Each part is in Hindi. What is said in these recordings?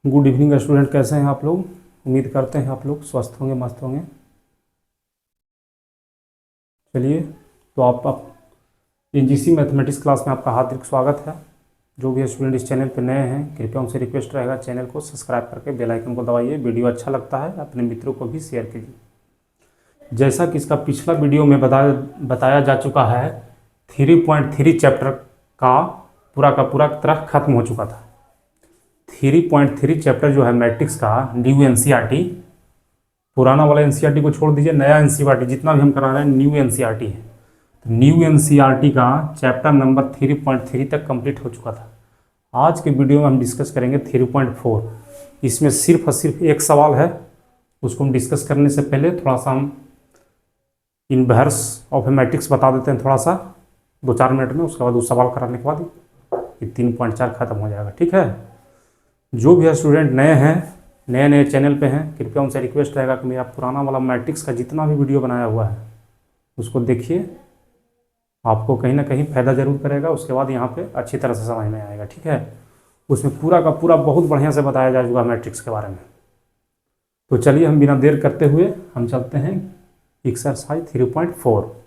गुड इवनिंग स्टूडेंट, कैसे हैं आप लोग। उम्मीद करते हैं आप लोग स्वस्थ होंगे, मस्त होंगे। चलिए, तो आप एनजीसी मैथमेटिक्स क्लास में आपका हार्दिक स्वागत है। जो भी स्टूडेंट इस चैनल पर नए हैं, कृपया उनसे रिक्वेस्ट रहेगा चैनल को सब्सक्राइब करके बेल आइकन को दबाइए। वीडियो अच्छा लगता है अपने मित्रों को भी शेयर कीजिए। जैसा कि इसका पिछला वीडियो में बताया जा चुका है, 3.3 चैप्टर का पूरा तरह खत्म हो चुका था। 3.3 चैप्टर जो है मैट्रिक्स का न्यू एनसीईआरटी, पुराना वाला एनसीईआरटी को छोड़ दीजिए, नया एनसीईआरटी जितना भी हम करा रहे हैं न्यू एनसीईआरटी है। तो न्यू एनसीईआरटी का चैप्टर नंबर 3.3 तक कंप्लीट हो चुका था। आज के वीडियो में हम डिस्कस करेंगे 3.4। इसमें सिर्फ और सिर्फ एक सवाल है। उसको हम डिस्कस करने से पहले थोड़ा सा हम इनवर्स ऑफ मैट्रिक्स बता देते हैं, थोड़ा सा 2-4 मिनट में। उसके बाद उस सवाल कराने के बाद ये 3.4 खत्म हो जाएगा। ठीक है। जो भी स्टूडेंट नए हैं, नए नए चैनल पे हैं, कृपया उनसे रिक्वेस्ट रहेगा कि मेरा पुराना वाला मैट्रिक्स का जितना भी वीडियो बनाया हुआ है उसको देखिए। आपको कहीं ना कहीं फ़ायदा ज़रूर करेगा। उसके बाद यहाँ पे अच्छी तरह से समझ में आएगा। ठीक है। उसमें पूरा का पूरा बहुत बढ़िया से बताया जा चुका मैट्रिक्स के बारे में। तो चलिए, हम बिना देर करते हुए हम चलते हैं एक्सरसाइज 3.4।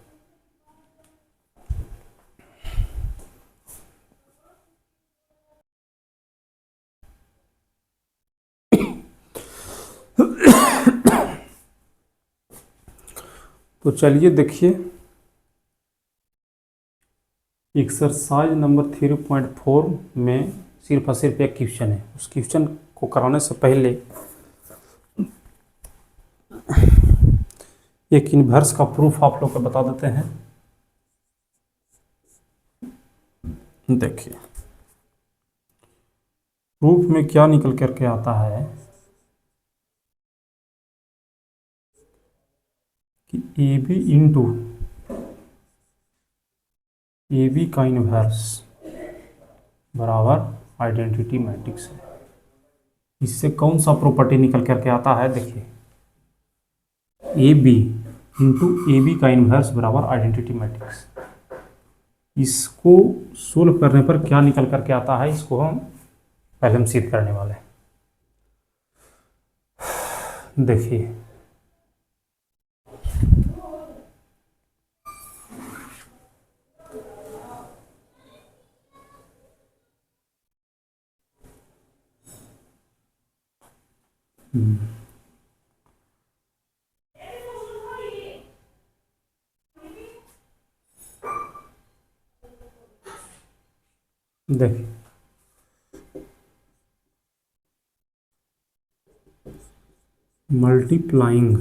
तो चलिए देखिए, एक्सरसाइज नंबर 3.4 में सिर्फ और सिर्फ एक क्वेश्चन है। उस क्वेश्चन को कराने से पहले एक इनवर्स का प्रूफ आप लोग को बता देते हैं। देखिए, प्रूफ में क्या निकल करके आता है कि A B into A B का इनवर्स बराबर आइडेंटिटी मैट्रिक्स है। इससे कौन सा प्रॉपर्टी निकल करके आता है? देखिए, A B into A B का इनवर्स बराबर आइडेंटिटी मैट्रिक्स। इसको सोल्व करने पर क्या निकल करके आता है, इसको हम पहले हम सिद्ध करने वाले हैं। देखिए, देखिए multiplying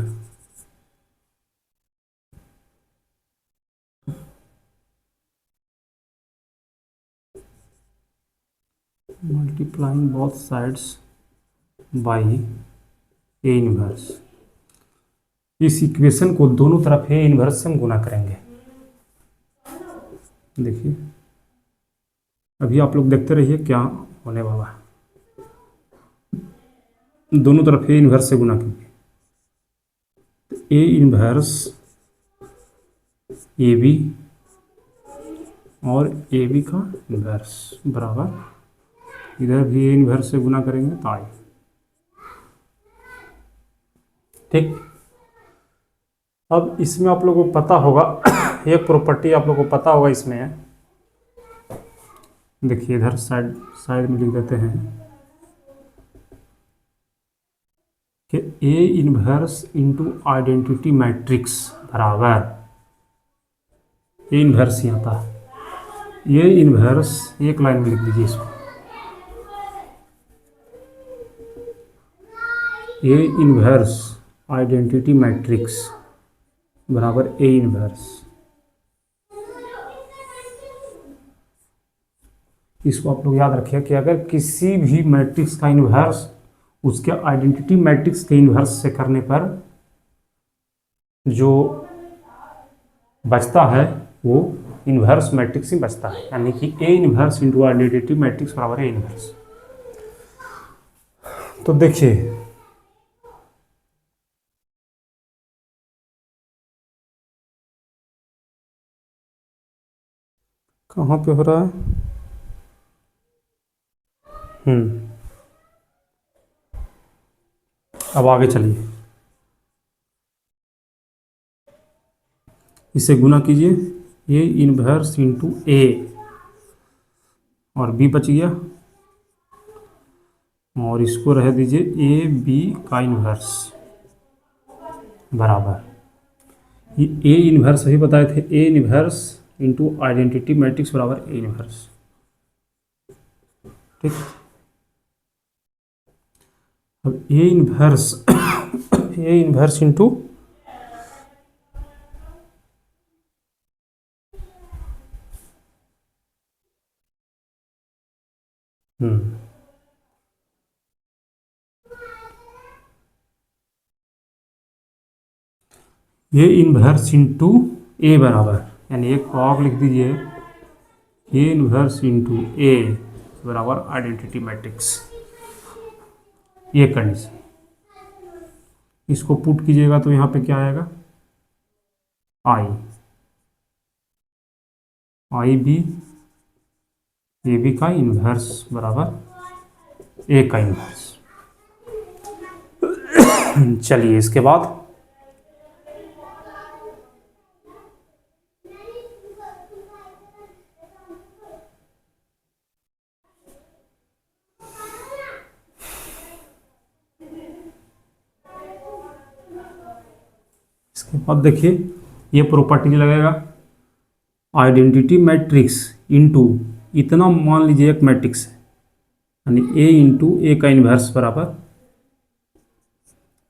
both sides by A inverse. इस इक्वेशन को दोनों तरफ ए इनवर्स से हम गुना करेंगे। देखिए, अभी आप लोग देखते रहिए क्या होने वाला है। दोनों तरफ ए इनवर्स से गुना कीजिए। ए इनवर्स ए बी और ए बी का इनवर्स बराबर, इधर भी ए इनवर्स से गुना करेंगे तो आई। ठीक। अब इसमें आप लोगों को पता होगा एक प्रॉपर्टी आप लोगों को पता होगा इसमें। देखिए, इधर साइड साइड में लिख देते हैं कि ए इनवर्स इंटू आइडेंटिटी मैट्रिक्स बराबर, ए इनवर्स ही आता है। ए इनवर्स एक लाइन में लिख दीजिए इसको, ए इनवर्स आइडेंटिटी मैट्रिक्स बराबर ए इनवर्स। इसको आप लोग याद रखिए कि अगर किसी भी मैट्रिक्स का इनवर्स उसके आइडेंटिटी मैट्रिक्स के इनवर्स से करने पर जो बचता है वो इनवर्स मैट्रिक्स ही बचता है, यानी कि ए इनवर्स इंटू आइडेंटिटी मैट्रिक्स बराबर ए इनवर्स। तो देखिए, कहाँ पे हो रहा है? अब आगे चलिए, इसे गुना कीजिए, ए इनवर्स इंटू ए और बी बच गया, और इसको रह दीजिए ए बी का इनवर्स बराबर, ये ए इनवर्स अभी बताए थे, A inverse into identity matrix बराबर ए इनवर्स। ठीक, अब A inverse A inverse into A inverse into A बराबर, यानी एक कॉक लिख दीजिए, ए इनवर्स इंटू ए बराबर आइडेंटिटी मैट्रिक्स, ये कंडीशन। इसको पुट कीजिएगा तो यहाँ पे क्या आएगा, आई बी ए बी का इन्वर्स बराबर ए का इन्वर्स। चलिए इसके बाद देखिए ये प्रॉपर्टी लगेगा, आइडेंटिटी मैट्रिक्स इंटू इतना मान लीजिए एक मैट्रिक्स है, यानी ए इंटू ए का इन्वर्स बराबर,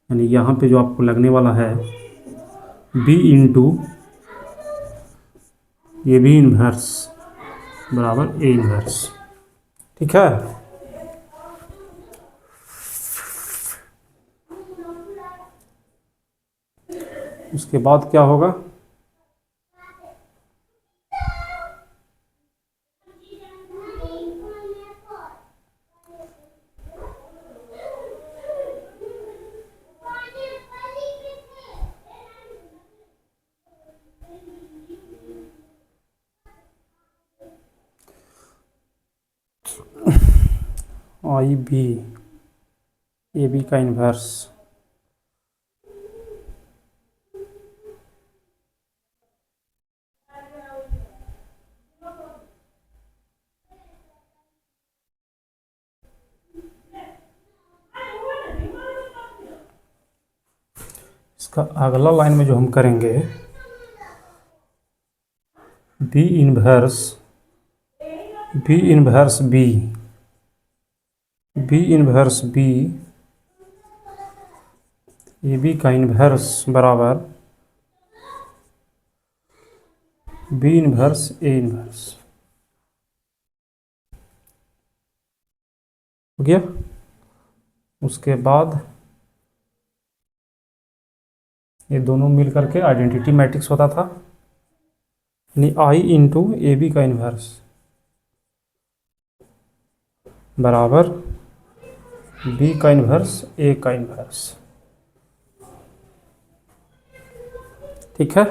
यानी यहाँ पे जो आपको लगने वाला है B into A B inverse बराबर ए इन्वर्स। ठीक है, उसके बाद क्या होगा, आई बी ए बी का इन्वर्स इसका अगला लाइन में जो हम करेंगे, B inverse B inverse B B inverse B A B का इनवर्स बराबर बी इनवर्स ए इनवर्स। हो गया, उसके बाद ये दोनों मिल करके आइडेंटिटी मैट्रिक्स होता था, यानी आई इंटू ए बी का इन्वर्स बराबर बी का इन्वर्स ए का इन्वर्स। ठीक है,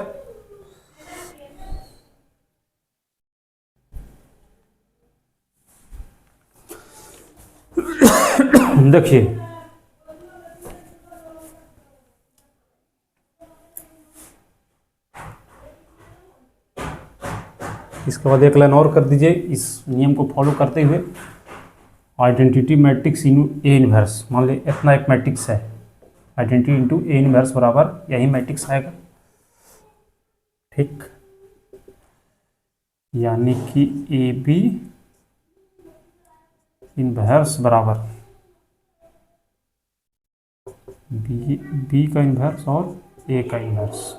देखिए इसके बाद एक लाइन और कर दीजिए इस नियम को फॉलो करते हुए, identity matrix in A inverse, मान ली इतना एक मैट्रिक्स है, आइडेंटिटी इंटू ए इनवर्स बराबर यही मैट्रिक्स आएगा। ठीक, यानी कि ए बी इनवर्स बराबर बी का इनवर्स और ए का इनवर्स।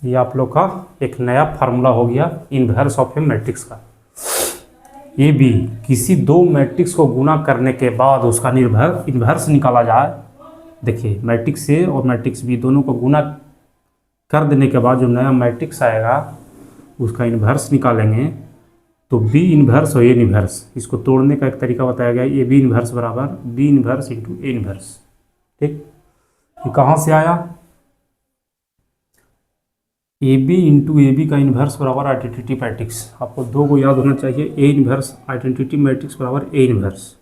ये आप लोग का एक नया फार्मूला हो गया इनवर्स ऑफ ए मैट्रिक्स का। ए बी किसी दो मैट्रिक्स को गुना करने के बाद उसका निर्भर इनवर्स निकाला जाए। देखिए मैट्रिक्स ए और मैट्रिक्स बी दोनों को गुना कर देने के बाद जो नया मैट्रिक्स आएगा उसका इनवर्स निकालेंगे, तो बी इनवर्स और ए इनवर्स, इसको तोड़ने का एक तरीका बताया गया, ए बी इनवर्स बराबर B inverse into A inverse. ठीक, ये कहाँ से आया, A B into A B का इन्वर्स बराबर आइडेंटिटी मैट्रिक्स। आपको दो को याद होना चाहिए, ए इन्वर्स आइडेंटिटी मैट्रिक्स बराबर ए इन्वर्स,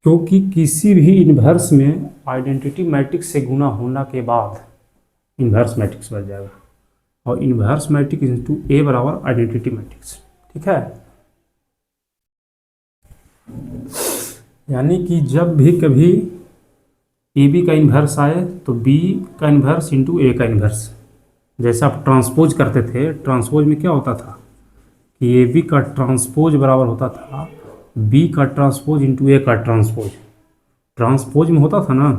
क्योंकि किसी भी इन्वर्स में आइडेंटिटी मैट्रिक्स से गुना होने के बाद इन्वर्स मैट्रिक्स बन जाएगा, और इन्वर्स मैट्रिक्स इंटू ए बराबर आइडेंटिटी मैट्रिक्स। ठीक है, यानी कि जब भी कभी ए बी का इन्वर्स आए तो बी का इन्वर्स इंटू ए का इन्वर्स। जैसे आप ट्रांसपोज करते थे, ट्रांसपोज में क्या होता था कि ए बी का ट्रांसपोज बराबर होता था बी का ट्रांसपोज इंटू ए का ट्रांसपोज। ट्रांसपोज में होता था ना,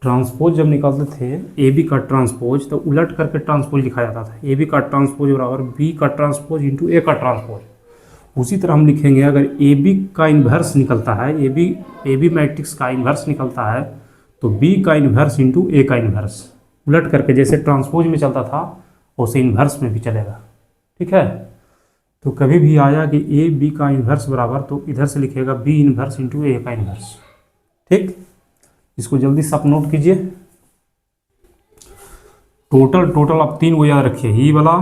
ट्रांसपोज जब निकालते थे ए बी का ट्रांसपोज तो उलट करके ट्रांसपोज लिखा जाता था, ए बी का ट्रांसपोज बराबर बी का ट्रांसपोज इंटू ए का ट्रांसपोज। उसी तरह हम लिखेंगे, अगर ए बी का इन्वर्स निकलता है, ए बी मैट्रिक्स का इन्वर्स निकलता है तो बी का इन्वर्स इंटू ए का इन्वर्स, उलट करके जैसे ट्रांसपोज में चलता था वैसे इन्वर्स में भी चलेगा। ठीक है, तो कभी भी आया कि ए बी का इन्वर्स बराबर, तो इधर से लिखेगा बी इन्वर्स इंटू ए का इन्वर्स। ठीक, इसको जल्दी से आप नोट कीजिए। टोटल आप तीन को याद रखिए, ये वाला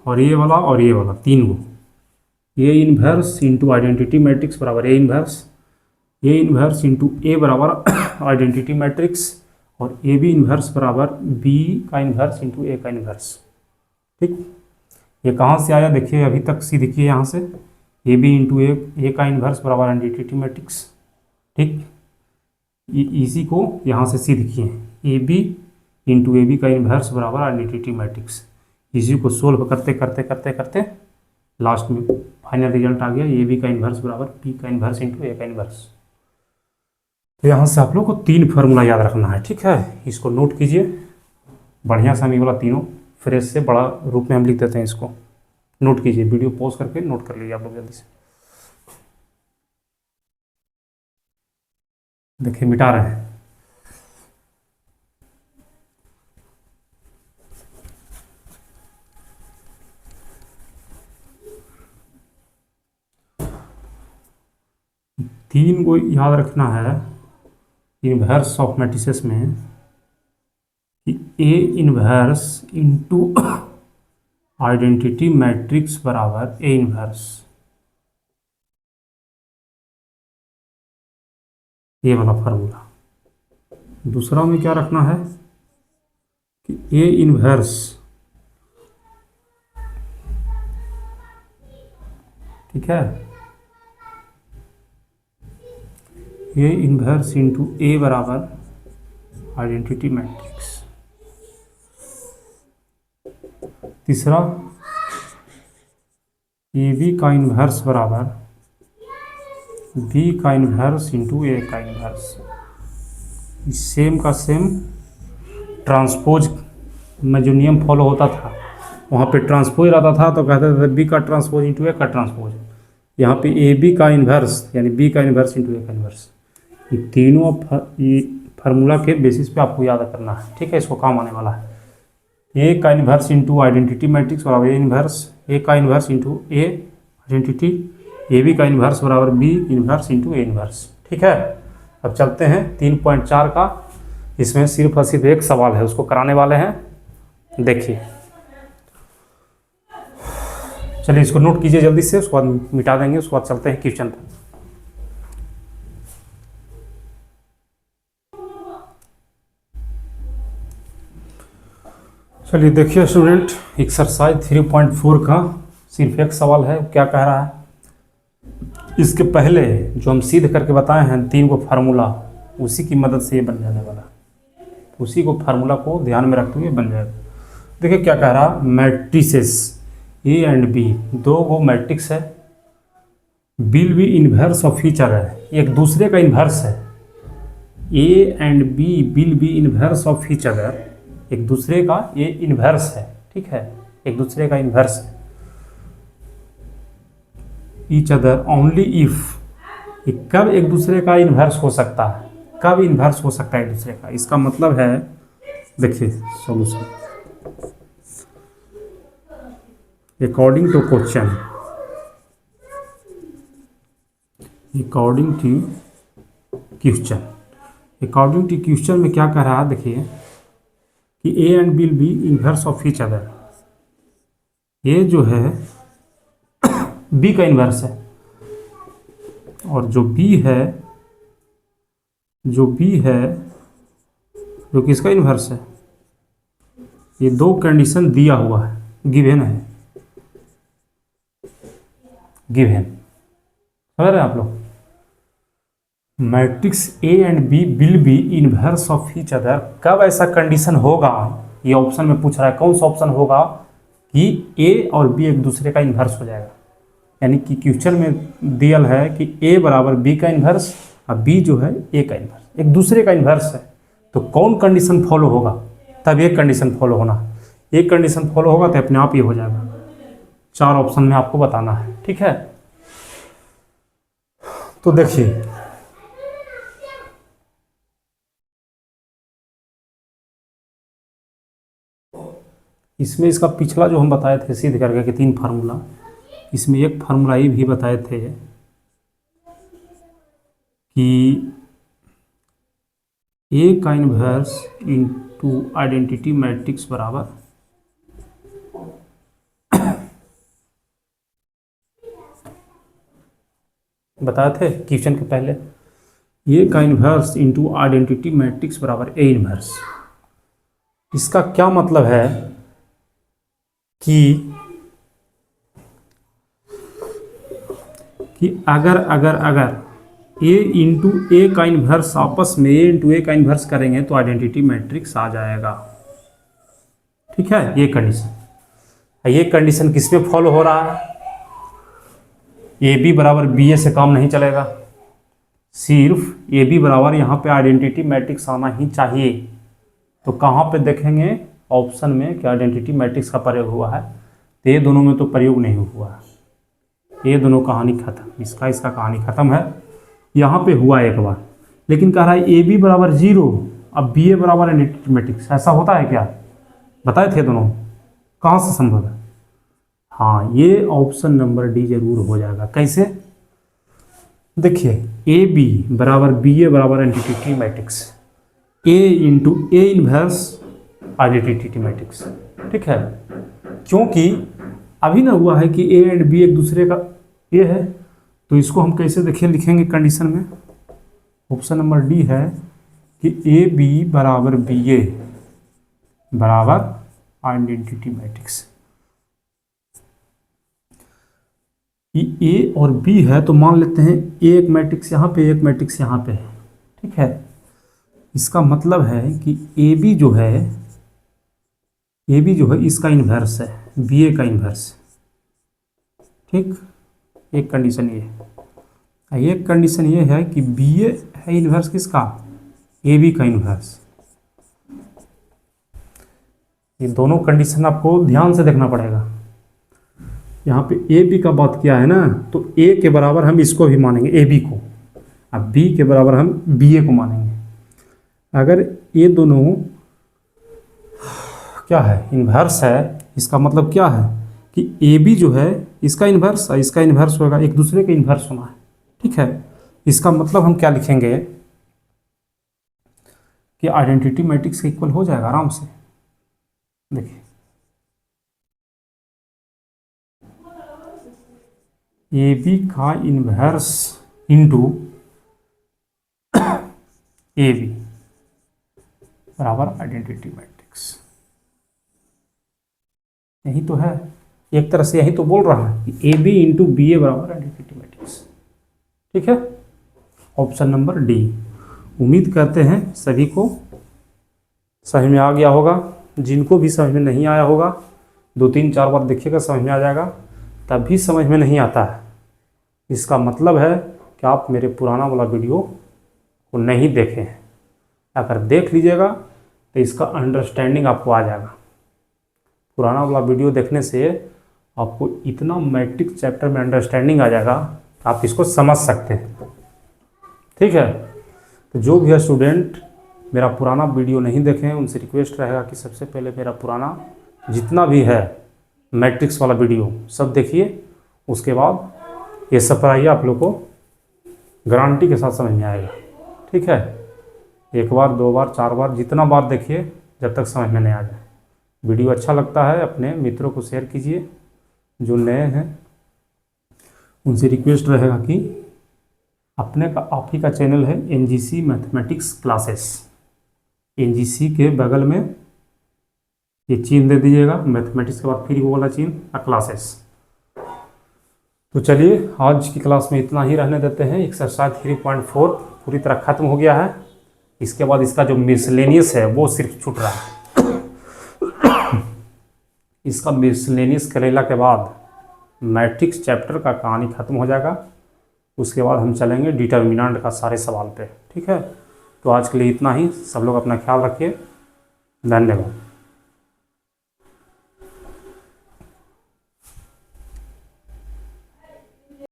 और ये वाला और ये वाला, तीन को। A inverse into identity matrix बराबर A inverse, A inverse into A बराबर आइडेंटिटी मैट्रिक्स, और ए बी इन्वर्स बराबर बी का इन्वर्स इंटू ए का इन्वर्स। ठीक, ये कहाँ से आया देखिए, अभी तक सी देखिए यहाँ से, ए बी इंटू ए का इन्वर्स बराबर आइडेंटिटी मैट्रिक्स। ठीक, इसी को यहाँ से सी देखिए, A B into A B का इन्वर्स बराबर आइडेंटिटी मैट्रिक्स। इसी को सोल्व करते करते करते करते लास्ट में फाइनल रिजल्ट आ गया, ए बी का इन्वर्स बराबर बी का इन्वर्स इंटू ए का इन्वर्स। तो यहाँ से आप लोग को तीन फार्मूला याद रखना है। ठीक है, इसको नोट कीजिए बढ़िया सा, वाला तीनों फ्रेश से बड़ा रूप में हम लिख देते हैं, इसको नोट कीजिए, वीडियो पॉज करके नोट कर लीजिए आप लोग जल्दी से। देखिए मिटा रहे हैं, तीन को याद रखना है इन्वर्स ऑफ मैट्रिसेस में कि A inverse into identity matrix बराबर ए इन्वर्स, ये वाला फार्मूला। दूसरा में क्या रखना है कि ए इन्वर्स, ठीक है, ए इन्वर्स इंटू ए बराबर आइडेंटिटी मैट्रिक्स। तीसरा ए बी का इन्वर्स बराबर बी का इन्वर्स इंटू ए का इन्वर्स। सेम का सेम ट्रांसपोज में जो नियम फॉलो होता था, वहाँ पे ट्रांसपोज रहता था तो कहते थे बी का ट्रांसपोज इंटू ए का ट्रांसपोज। यहाँ पे ए बी का इन्वर्स यानी बी का इन्वर्स इंटू ए का इन्वर्स। ये तीनों फार्मूला के बेसिस पे आपको याद करना है। ठीक है, इसको काम आने वाला है। ए का इन्वर्स इंटू आइडेंटिटी मैट्रिक्स बराबर ए इन्वर्स, ए का inverse into A identity, A B का इन्वर्स बराबर B inverse into A inverse. ठीक है, अब चलते हैं 3.4 का। इसमें सिर्फ और सिर्फ एक सवाल है, उसको कराने वाले हैं। देखिए, चलिए इसको नोट कीजिए जल्दी से, उसके बाद मिटा देंगे, उसके बाद चलते हैं क्वेश्चन पर। चलिए देखिए स्टूडेंट, एक्सरसाइज 3.4 का सिर्फ एक सवाल है। क्या कह रहा है, इसके पहले जो हम सिद्ध करके बताए हैं तीन को फार्मूला, उसी की मदद से ये बन जाने वाला, उसी को फार्मूला को ध्यान में रखते हुए बन जाएगा। देखिए क्या कह रहा, मैट्रिसेस ए एंड बी, दो वो मैट्रिक्स है, will be inverse of each other, एक दूसरे का इन्वर्स है। A and B will be inverse of each other, एक दूसरे का ये इन्वर्स है। ठीक है, एक दूसरे का इन्वर्स है। ईच अदर ओनली इफ, कब एक दूसरे का इन्वर्स हो सकता है, कब इन्वर्स हो सकता है एक दूसरे का, इसका मतलब है, देखिए solution according to question, according to question, according to question में क्या कह रहा है, देखिए कि A and B will be inverse of each other. ये जो है बी का इन्वर्स है, और जो बी है जो किसका इन्वर्स है, ये दो कंडीशन दिया हुआ है, गिवन है, गिवन। समझ रहे हैं आप लोग? Matrix A and B will be inverse of each other. कब ऐसा कंडीशन होगा, ये ऑप्शन में पूछ रहा है, कौन सा ऑप्शन होगा कि ए और बी एक दूसरे का इन्वर्स हो जाएगा। यानी कि क्वेश्चन में दिया है कि ए बराबर बी का इन्वर्स और बी जो है ए का इन्वर्स, एक दूसरे का इन्वर्स है। तो कौन कंडीशन फॉलो होगा, तब एक कंडीशन फॉलो होना है। एक कंडीशन फॉलो होगा तो अपने आप ही हो जाएगा। 4 ऑप्शन में आपको बताना है, ठीक है। तो देखिए, इसमें इसका पिछला जो हम बताए थे सिद्ध करके कि 3 फार्मूला, इसमें एक फार्मूला ये भी बताए थे कि ए का इन्वर्स इनटू आइडेंटिटी मैट्रिक्स बराबर बताए थे क्वेश्चन के पहले, ए का इन्वर्स इनटू आइडेंटिटी मैट्रिक्स बराबर ए इन्वर्स। इसका क्या मतलब है कि अगर ए इंटू ए का इन्वर्स आपस में ए इंटू ए का इन्वर्स करेंगे तो आइडेंटिटी मैट्रिक्स आ जाएगा, ठीक है। ये कंडीशन, ये कंडीशन किस में फॉलो हो रहा है, ए बी बराबर बी ए से काम नहीं चलेगा, सिर्फ ए बी बराबर यहाँ पे आइडेंटिटी मैट्रिक्स आना ही चाहिए। तो कहाँ पे देखेंगे, ऑप्शन में कि आइडेंटिटी मैट्रिक्स का प्रयोग हुआ है, तो ये दोनों में तो प्रयोग नहीं हुआ है, ये दोनों कहानी खत्म, इसका कहानी खत्म है। यहाँ पे हुआ एक बार, लेकिन कह रहा है ए बी बराबर 0, अब बी ए बराबर आइडेंटिटी मैट्रिक्स। ऐसा होता है क्या, बताए थे दोनों, कहाँ से संभव है? हाँ, ये ऑप्शन नंबर डी जरूर हो जाएगा। कैसे, देखिए, ए बी बराबर बी ए बराबर identity matrix, A into A inverse identity matrix, ठीक है। क्योंकि अभी ना हुआ है कि ए एंड बी एक दूसरे का ये है, तो इसको हम कैसे देखिए लिखेंगे कंडीशन में, ऑप्शन नंबर डी है कि ए बी बराबर बी ए बराबर आइडेंटिटी मैट्रिक्स। ए और बी है तो मान लेते हैं एक मैट्रिक्स यहाँ पे, एक मैट्रिक्स यहाँ पे है, ठीक है। इसका मतलब है कि ए बी जो है इसका इन्वर्स है, बी ए का इन्वर्स, ठीक। एक कंडीशन ये है, एक कंडीशन ये है कि बी ए है इन्वर्स किसका, ए बी का इन्वर्स। ये दोनों कंडीशन आपको ध्यान से देखना पड़ेगा। यहाँ पे ए बी का बात किया है ना, तो ए के बराबर हम इसको भी मानेंगे, ए बी को, अब बी के बराबर हम बी ए को मानेंगे। अगर ये दोनों क्या है, इन्वर्स है, इसका मतलब क्या है कि ए बी जो है इसका इन्वर्स और इसका इन्वर्स होगा, एक दूसरे के इन्वर्स होना है, ठीक है। इसका मतलब हम क्या लिखेंगे कि आइडेंटिटी मैट्रिक्स इक्वल हो जाएगा आराम से। देखिए, ए बी का इन्वर्स इंटू ए बी बराबर आइडेंटिटी मैट्रिक्स, यही तो है, एक तरह से यही तो बोल रहा है कि ए बी इंटू बी ए बराबर आइडेंटिटी मैट्रिक्स, ठीक है। Option number D. उम्मीद करते हैं सभी को समझ में आ गया होगा। जिनको भी समझ में नहीं आया होगा 2-3-4 बार देखिएगा, समझ में आ जाएगा। तभी समझ में नहीं आता है, इसका मतलब है कि आप मेरे पुराना वाला वीडियो को नहीं देखे हैं। अगर देख लीजिएगा तो इसका अंडरस्टैंडिंग आपको आ जाएगा। पुराना वाला वीडियो देखने से आपको इतना मैट्रिक्स चैप्टर में अंडरस्टैंडिंग आ जाएगा, आप इसको समझ सकते हैं, ठीक है। तो जो भी है स्टूडेंट मेरा पुराना वीडियो नहीं देखे हैं, उनसे रिक्वेस्ट रहेगा कि सबसे पहले मेरा पुराना जितना भी है मैट्रिक्स वाला वीडियो सब देखिए, उसके बाद ये सब पढ़ाइए, आप लोग को गारंटी के साथ समझ में आएगा, ठीक है। 1 बार 2 बार 4 बार जितना बार देखिए जब तक समझ में नहीं आ जाए। वीडियो अच्छा लगता है अपने मित्रों को शेयर कीजिए, जो नए हैं उनसे रिक्वेस्ट रहेगा कि अपने का आप ही का चैनल है एनजीसी मैथमेटिक्स क्लासेस, एनजीसी के बगल में ये चिन्ह दे दीजिएगा, मैथमेटिक्स के बाद फिर वो वाला चिन्ह क्लासेस। तो चलिए आज की क्लास में इतना ही रहने देते हैं। एक्सरसाइज 3.4 पूरी तरह खत्म हो गया है। इसके बाद इसका जो मिसलेनियस है वो सिर्फ छूट रहा है। इसका मिसलेनियस करेला के बाद मैट्रिक्स चैप्टर का कहानी खत्म हो जाएगा। उसके बाद हम चलेंगे डिटर्मिनेंट का सारे सवाल पे। ठीक है, तो आज के लिए इतना ही। सब लोग अपना ख्याल रखिए। धन्यवाद।